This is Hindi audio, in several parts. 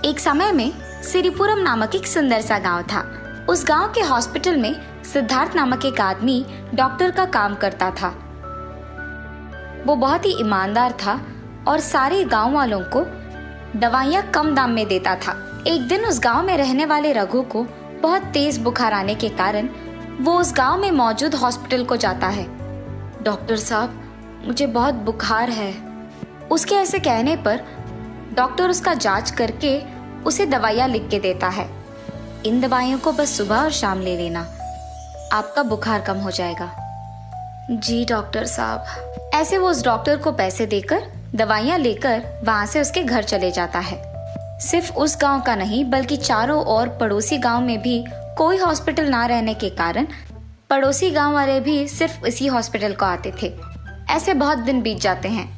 एक समय में सिरिपुरम नामक एक सुंदर सा गांव था। उस गांव के हॉस्पिटल में सिद्धार्थ नामक एक आदमी डॉक्टर का काम करता था। वो बहुत ही ईमानदार था और सारे गांव वालों को दवाइयाँ कम दाम में देता था। एक दिन उस गांव में रहने वाले रघु को बहुत तेज बुखार आने के कारण वो उस गांव में मौजूद हॉस्पिटल को जाता है। डॉक्टर साहब, मुझे बहुत बुखार है। उसके ऐसे कहने पर डॉक्टर उसका जांच करके उसे दवाइयाँ लिख के देता है। इन दवाइयों को बस सुबह और शाम ले लेना, आपका बुखार कम हो जाएगा। जी डॉक्टर साहब। ऐसे वो उस डॉक्टर को पैसे देकर दवाइयाँ लेकर वहाँ से उसके घर चले जाता है। सिर्फ उस गांव का नहीं बल्कि चारों ओर पड़ोसी गांव में भी कोई हॉस्पिटल ना रहने के कारण पड़ोसी गांव वाले भी सिर्फ इसी हॉस्पिटल को आते थे। ऐसे बहुत दिन बीत जाते हैं।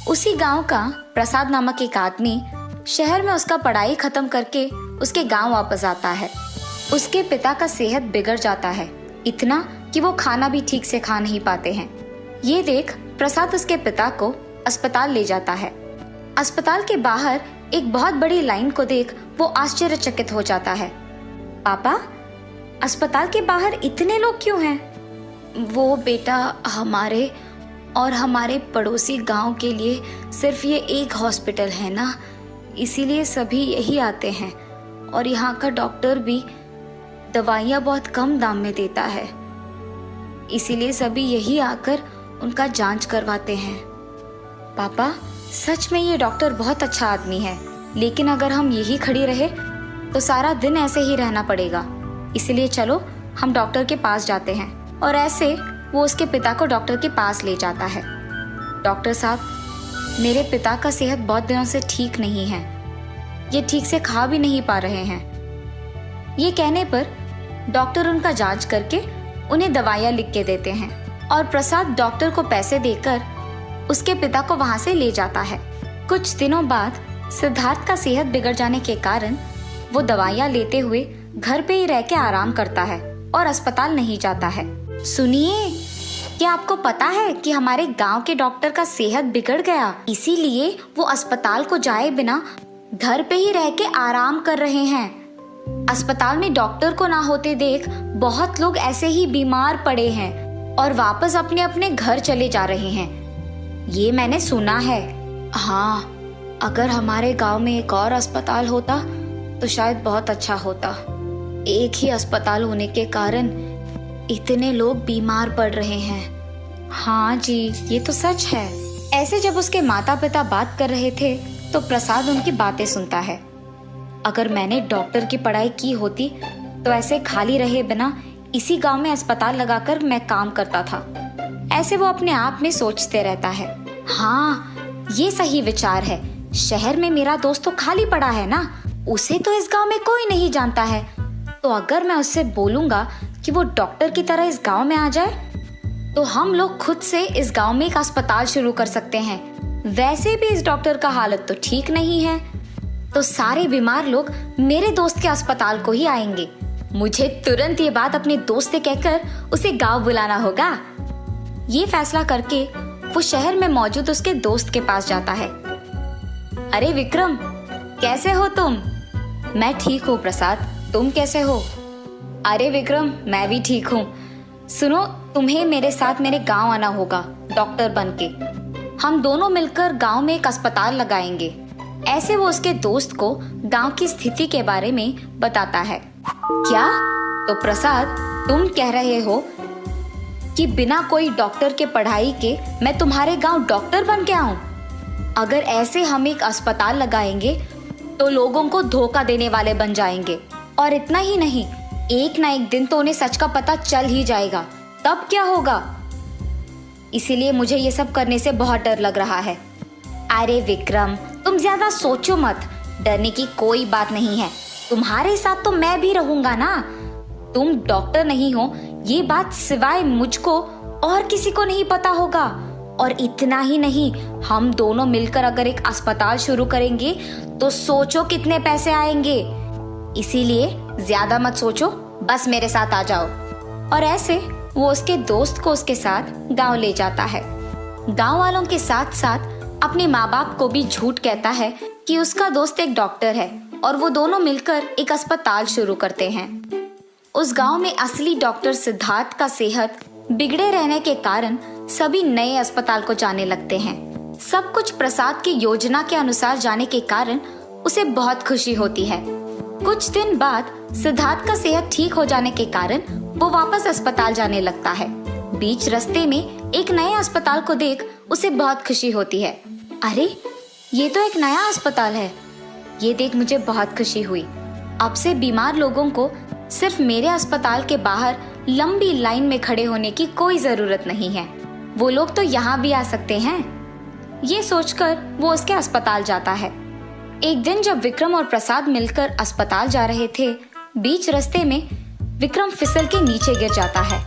उसी गांव का प्रसाद नामक एक आदमी शहर में उसका पढ़ाई खत्म करके उसके गांव वापस आता है। उसके पिता का सेहत बिगड़ जाता है, इतना कि वो खाना भी ठीक से खा नहीं पाते हैं। ये देख प्रसाद उसके पिता को अस्पताल ले जाता है। अस्पताल के बाहर एक बहुत बड़ी लाइन को देख वो आश्चर्यचकित हो जाता है। पापा, अस्पताल के बाहर इतने लोग क्यों हैं? वो बेटा, हमारे और हमारे पड़ोसी गांव के लिए सिर्फ ये एक हॉस्पिटल है ना, इसीलिए सभी यही आते हैं और यहाँ का डॉक्टर भी दवाइयाँ बहुत कम दाम में देता है, इसीलिए सभी यही आकर उनका जांच करवाते हैं। पापा, सच में ये डॉक्टर बहुत अच्छा आदमी है, लेकिन अगर हम यही खड़ी रहे तो सारा दिन ऐसे ही रहना पड़ेगा, इसलिए चलो हम डॉक्टर के पास जाते हैं। और ऐसे वो उसके पिता को डॉक्टर के पास ले जाता है। डॉक्टर साहब, मेरे पिता का सेहत बहुत दिनों से ठीक नहीं है, ये ठीक से खा भी नहीं पा रहे हैं। ये कहने पर डॉक्टर उनका जांच करके उन्हें दवाइयाँ लिख के देते हैं और प्रसाद डॉक्टर को पैसे देकर उसके पिता को वहां से ले जाता है। कुछ दिनों बाद सिद्धार्थ का सेहत बिगड़ जाने के कारण वो दवाइयाँ लेते हुए घर पे ही रह के आराम करता है और अस्पताल नहीं जाता है। सुनिए, क्या आपको पता है कि हमारे गांव के डॉक्टर का सेहत बिगड़ गया, इसीलिए वो अस्पताल को जाए बिना घर पे ही रह के आराम कर रहे हैं। अस्पताल में डॉक्टर को ना होते देख बहुत लोग ऐसे ही बीमार पड़े हैं और वापस अपने अपने घर चले जा रहे हैं, ये मैंने सुना है। हाँ, अगर हमारे गांव में एक और अस्पताल होता तो शायद बहुत अच्छा होता। एक ही अस्पताल होने के कारण इतने लोग बीमार पड़ रहे हैं। हाँ जी, ये तो सच है। ऐसे जब उसके माता पिता बात कर रहे थे तो प्रसाद उनकी बातें सुनता है। अगर मैंने डॉक्टर की पढ़ाई की होती तो ऐसे खाली रहे बिना इसी गांव में अस्पताल लगाकर मैं काम करता था, ऐसे वो अपने आप में सोचते रहता है। हाँ, ये सही विचार है। शहर में मेरा दोस्त तो खाली पड़ा है ना, उसे तो इस गांव में कोई नहीं जानता है, तो अगर मैं उससे बोलूंगा कि वो डॉक्टर की तरह इस गांव में आ जाए तो हम लोग खुद से इस गांव में एक अस्पताल शुरू कर सकते हैं। वैसे भी इस डॉक्टर का हालत तो ठीक नहीं है, तो सारे बीमार लोग मेरे दोस्त के अस्पताल को ही आएंगे। मुझे तुरंत ये बात अपने दोस्त से कहकर उसे गांव बुलाना होगा। ये फैसला करके वो शहर में मौजूद उसके दोस्त के पास जाता है। अरे विक्रम, कैसे हो तुम? मैं ठीक हूँ प्रसाद, तुम कैसे हो? अरे विक्रम, मैं भी ठीक हूँ। सुनो, तुम्हें मेरे साथ मेरे गांव आना होगा डॉक्टर बनके। हम दोनों मिलकर गांव में एक अस्पताल लगाएंगे। ऐसे वो उसके दोस्त को गांव की स्थिति के बारे में बताता है। क्या? तो प्रसाद, तुम कह रहे हो कि बिना कोई डॉक्टर के पढ़ाई के मैं तुम्हारे गांव डॉक्टर बन के आऊं? अगर ऐसे हम एक अस्पताल लगाएंगे तो लोगों को धोखा देने वाले बन जाएंगे, और इतना ही नहीं, एक ना एक दिन तो उन्हें सच का पता चल ही जाएगा, तब क्या होगा? इसीलिए मुझे ये सब करने से बहुत डर लग रहा है। अरे विक्रम, तुम ज्यादा सोचो मत, डरने की कोई बात नहीं है। तुम्हारे साथ तो मैं भी रहूंगा ना। तुम डॉक्टर नहीं हो ये बात सिवाय मुझको और किसी को नहीं पता होगा। और इतना ही नहीं, हम दोनों मिलकर अगर एक अस्पताल शुरू करेंगे तो सोचो कितने पैसे आएंगे। इसीलिए ज्यादा मत सोचो, बस मेरे साथ आ जाओ। और ऐसे वो उसके दोस्त को उसके साथ गांव ले जाता है। गांव वालों के साथ साथ अपने माँ बाप को भी झूठ कहता है कि उसका दोस्त एक डॉक्टर है और वो दोनों मिलकर एक अस्पताल शुरू करते हैं। उस गांव में असली डॉक्टर सिद्धार्थ का सेहत बिगड़े रहने के कारण सभी नए अस्पताल को जाने लगते हैं। सब कुछ प्रसाद की योजना के अनुसार जाने के कारण उसे बहुत खुशी होती है। कुछ दिन बाद सिद्धार्थ का सेहत ठीक हो जाने के कारण वो वापस अस्पताल जाने लगता है। बीच रास्ते में एक नए अस्पताल को देख उसे बहुत खुशी होती है। अरे, ये तो एक नया अस्पताल है। ये देख मुझे बहुत खुशी हुई। अब से बीमार लोगों को सिर्फ मेरे अस्पताल के बाहर लंबी लाइन में खड़े होने की कोई जरूरत नहीं है। वो लोग तो यहाँ भी आ सकते हैं। ये सोचकर वो उसके अस्पताल जाता है। एक दिन जब विक्रम और प्रसाद मिलकर अस्पताल जा रहे थे, बीच रास्ते में विक्रम फिसल के नीचे गिर जाता है।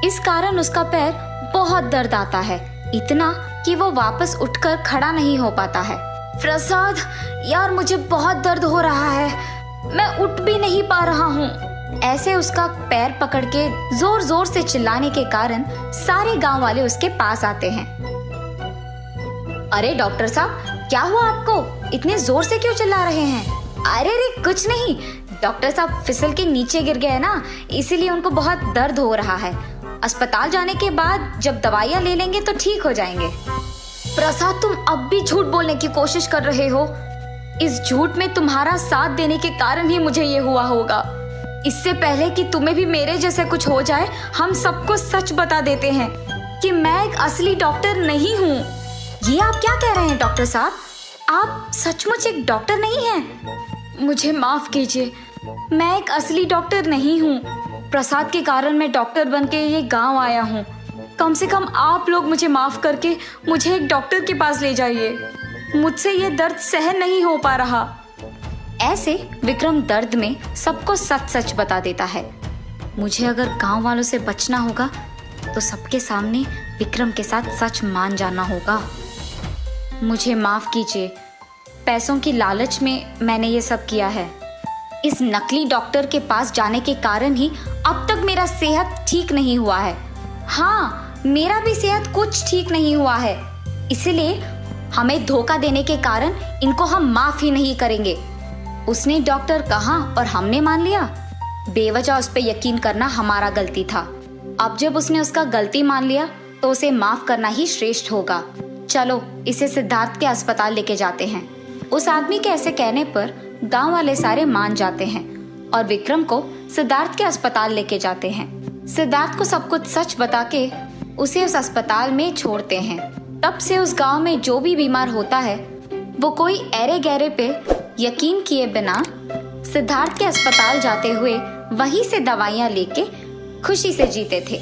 इस कारण उसका पैर बहुत दर्द आता है, इतना कि वो वापस उठकर खड़ा नहीं हो पाता है। प्रसाद, यार मुझे बहुत दर्द हो रहा है, मैं उठ भी नहीं पा रहा हूँ। ऐसे उसका पैर पकड़ के जोर जोर से चिल्लाने के कारण सारे गांव वाले उसके पास आते हैं। अरे डॉक्टर साहब, क्या हुआ आपको? इतने जोर से क्यों चिल्ला रहे हैं? अरे रे कुछ नहीं, डॉक्टर साहब फिसल के नीचे गिर गए ना, इसीलिए उनको बहुत दर्द हो रहा है। अस्पताल जाने के बाद जब दवाइयाँ ले लेंगे तो ठीक हो जाएंगे। प्रसाद, तुम अब भी झूठ बोलने की कोशिश कर रहे हो। इस झूठ में तुम्हारा साथ देने के कारण ही मुझे ये हुआ होगा। इससे पहले कि तुम्हें भी मेरे जैसे कुछ हो जाए, हम सबको सच बता देते हैं कि मैं एक असली डॉक्टर नहीं हूँ। ये आप क्या कह रहे हैं डॉक्टर साहब? आप सचमुच एक डॉक्टर नहीं हैं? मुझे माफ कीजिए, मैं एक असली डॉक्टर नहीं हूँ। प्रसाद के कारण मैं डॉक्टर बनके ये गांव आया हूँ। कम से कम आप लोग मुझे माफ करके मुझे एक डॉक्टर के पास ले जाइए। मुझसे ये दर्द सहन नहीं हो पा रहा। ऐसे विक्रम दर्द में सबको सच सच बता देता है। मुझे अगर गांव वालों से बचना होगा तो सबके सामने विक्रम के साथ सच मान जाना होगा। मुझे माफ कीजिए, पैसों की लालच में मैंने ये सब किया है। इस नकली डॉक्टर के पास जाने के कारण ही अब तक मेरा सेहत ठीक नहीं हुआ है। हाँ, मेरा भी सेहत कुछ ठीक नहीं हुआ है। इसलिए हमें धोखा देने के कारण इनको हम माफ ही नहीं करेंगे। उसने डॉक्टर कहा और हमने मान लिया। बेवजह उस पर यकीन करना हमारा गलती था। अब जब उसने उसका गलती मान लिया तो उसे माफ करना ही श्रेष्ठ होगा। चलो इसे सिद्धार्थ के अस्पताल लेके जाते हैं। उस आदमी के ऐसे कहने पर गांव वाले सारे मान जाते हैं और विक्रम को सिद्धार्थ के अस्पताल लेके जाते हैं। सिद्धार्थ को सब कुछ सच बता के उसे उस अस्पताल में छोड़ते हैं। तब से उस गांव में जो भी बीमार होता है वो कोई ऐरे गहरे पे यकीन किए बिना सिद्धार्थ के अस्पताल जाते हुए वहीं से दवाइयाँ लेके खुशी से जीते थे।